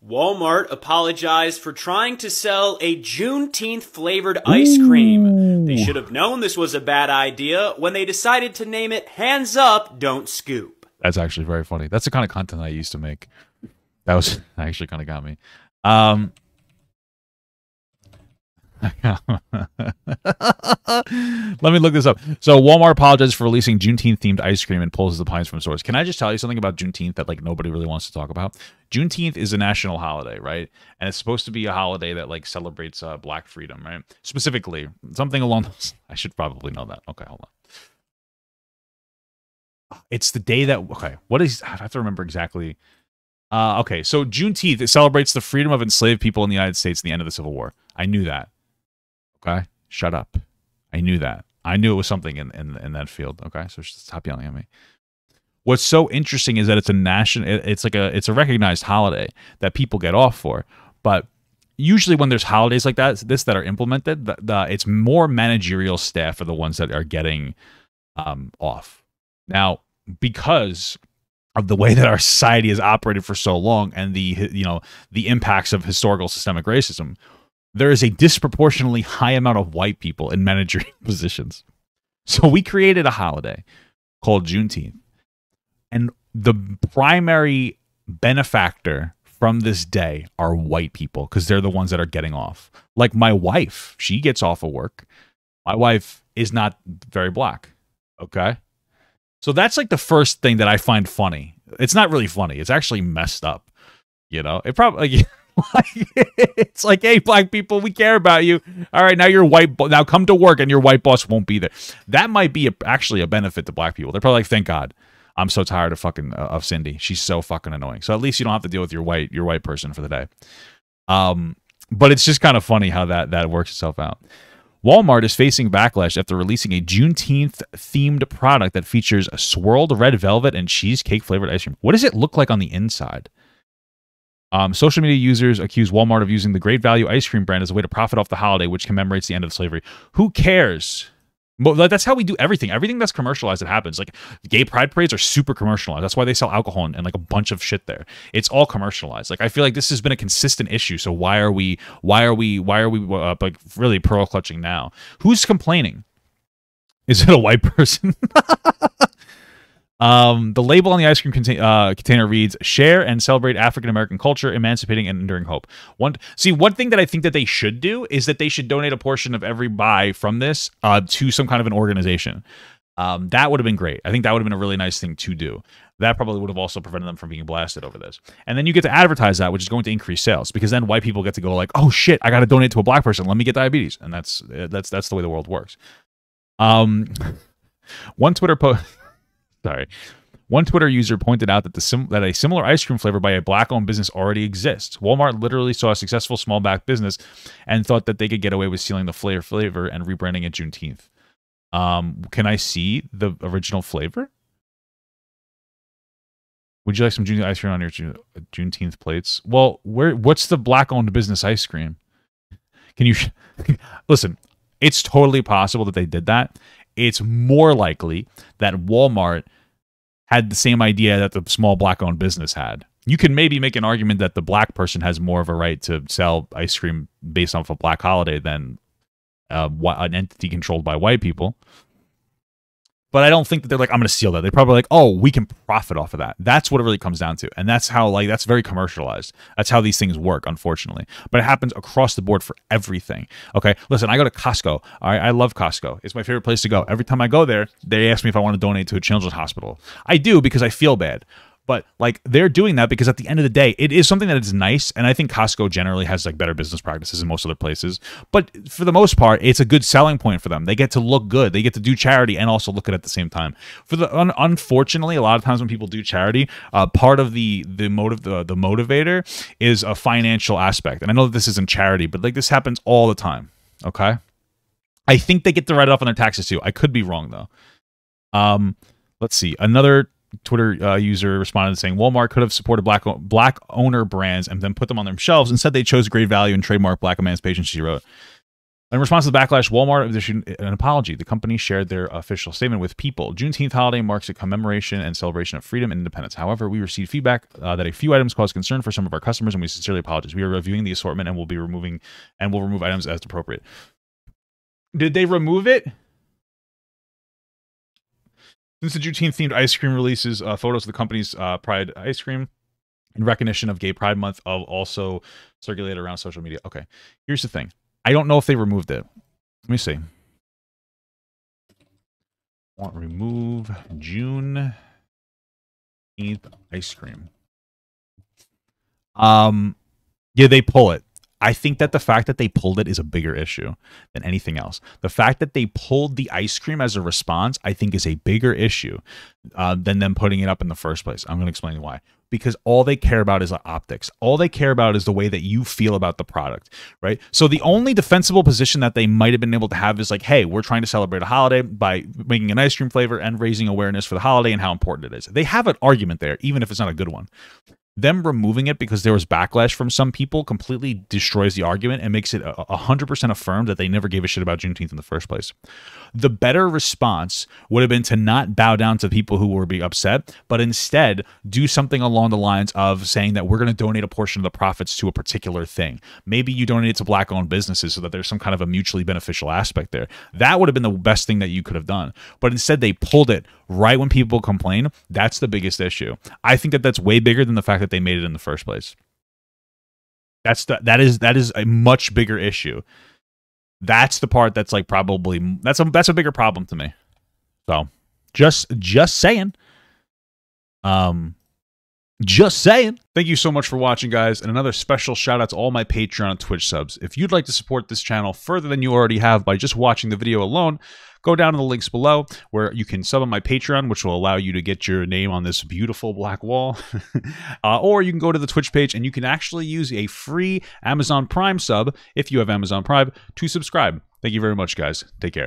Walmart apologized for trying to sell a Juneteenth flavored ice cream. They should have known this was a bad idea when they decided to name it Hands Up, Don't Scoop. That's actually very funny. That's the kind of content I used to make. That actually kind of got me. Let me look this up. So Walmart apologizes for releasing Juneteenth themed ice cream and pulls the pines from stores. Can I just tell you something about Juneteenth that like nobody really wants to talk about? Juneteenth is a national holiday, right? And it's supposed to be a holiday that like celebrates black freedom, right? Specifically, something along those. I should probably know that. Okay, hold on. It's the day that what is I have to remember exactly. Okay, so Juneteenth, it celebrates the freedom of enslaved people in the United States at the end of the Civil War. I knew that. Okay, shut up. I knew that. I knew it was something in that field. Okay, so stop yelling at me. What's so interesting is that it's a national. It's a recognized holiday that people get off for. But usually when there's holidays like that are implemented, it's more managerial staff are the ones that are getting off. Now, because of the way that our society has operated for so long and the impacts of historical systemic racism, there is a disproportionately high amount of white people in managerial positions. So we created a holiday called Juneteenth. And the primary benefactor from this day are white people because they're the ones that are getting off. Like my wife, she gets off of work. My wife is not very black. Okay? So that's like the first thing that I find funny. It's not really funny. It's actually messed up. You know, it probably it's like, hey, black people, we care about you. All right, now you're white. Now come to work, and your white boss won't be there. That might be actually a benefit to black people. They're probably like, thank God, I'm so tired of fucking of Cindy. She's so fucking annoying. So at least you don't have to deal with your white person for the day. But it's just kind of funny how that works itself out. Walmart is facing backlash after releasing a Juneteenth-themed product that features a swirled red velvet and cheesecake-flavored ice cream. What does it look like on the inside? Social media users accuse Walmart of using the Great Value ice cream brand as a way to profit off the holiday, which commemorates the end of slavery. Who cares? Well, that's how we do everything. Everything that's commercialized, it happens. Like gay pride parades are super commercialized. That's why they sell alcohol and like a bunch of shit there. It's all commercialized. Like I feel like this has been a consistent issue. So why are we like really pearl clutching now? Who's complaining? Is it a white person? The label on the ice cream container reads, "Share and celebrate African American culture, emancipating and enduring hope." One thing that I think that they should do is that they should donate a portion of every buy from this to some kind of an organization. That would have been great. I think that would have been a really nice thing to do. That probably would have also prevented them from being blasted over this. And then you get to advertise that, which is going to increase sales, because then white people get to go like, "Oh shit, I got to donate to a black person. Let me get diabetes." And that's the way the world works. One Twitter post. Sorry. One Twitter user pointed out that that a similar ice cream flavor by a black-owned business already exists. Walmart literally saw a successful small black business and thought that they could get away with stealing the flavor and rebranding it Juneteenth. Can I see the original flavor? Would you like some Juneteenth ice cream on your Juneteenth plates? Well, what's the black-owned business ice cream? Can you listen? It's totally possible that they did that. It's more likely that Walmart had the same idea that the small black-owned business had. You can maybe make an argument that the black person has more of a right to sell ice cream based off a black holiday than an entity controlled by white people. But I don't think that they're like, I'm going to steal that. They're probably like, oh, we can profit off of that. That's what it really comes down to. And that's how, like, that's very commercialized. That's how these things work, unfortunately. But it happens across the board for everything. Okay, listen, I go to Costco. All right, I love Costco. It's my favorite place to go. Every time I go there, they ask me if I want to donate to a children's hospital. I do because I feel bad. But like they're doing that because at the end of the day, it is something that is nice. And I think Costco generally has like better business practices than most other places. But for the most part, it's a good selling point for them. They get to look good. They get to do charity and also look at it at the same time. For the unfortunately, a lot of times when people do charity, part of the motivator is a financial aspect. And I know that this isn't charity, but like this happens all the time. Okay, I think they get to write it off on their taxes too. I could be wrong though. Let's see. Another Twitter user responded saying Walmart could have supported black owner brands and then put them on their shelves. Instead, they chose Great Value and trademark Black Emancipation, she wrote. In response to the backlash, Walmart issued an apology. The company shared their official statement with People. Juneteenth holiday marks a commemoration and celebration of freedom and independence. However, we received feedback that a few items caused concern for some of our customers, and we sincerely apologize. We are reviewing the assortment and will remove items as appropriate. Did they remove it? Since the Juneteenth-themed ice cream releases photos of the company's Pride ice cream in recognition of Gay Pride Month, I'll also circulate around social media. Okay, here's the thing. I don't know if they removed it. Let me see. Want remove Juneteenth ice cream. Yeah, they pull it. I think that the fact that they pulled it is a bigger issue than anything else. The fact that they pulled the ice cream as a response, I think, is a bigger issue than them putting it up in the first place. I'm going to explain why. Because all they care about is optics. All they care about is the way that you feel about the product, right? So the only defensible position that they might have been able to have is like, hey, we're trying to celebrate a holiday by making an ice cream flavor and raising awareness for the holiday and how important it is. They have an argument there, even if it's not a good one. Them removing it because there was backlash from some people completely destroys the argument and makes it 100% affirmed that they never gave a shit about Juneteenth in the first place. The better response would have been to not bow down to people who were being upset, but instead do something along the lines of saying that we're going to donate a portion of the profits to a particular thing. Maybe you donate it to Black-owned businesses so that there's some kind of a mutually beneficial aspect there. That would have been the best thing that you could have done. But instead, they pulled it right when people complain. That's the biggest issue. I think that that's way bigger than the fact that they made it in the first place. That is a much bigger issue. That's the part that's like probably that's a bigger problem to me. So just saying. Just saying. Thank you so much for watching, guys, and another special shout out to all my Patreon and Twitch subs. If you'd like to support this channel further than you already have by just watching the video alone, go down to the links below where you can sub on my Patreon, which will allow you to get your name on this beautiful black wall. Or you can go to the Twitch page and you can actually use a free Amazon Prime sub, if you have Amazon Prime, to subscribe. Thank you very much, guys. Take care.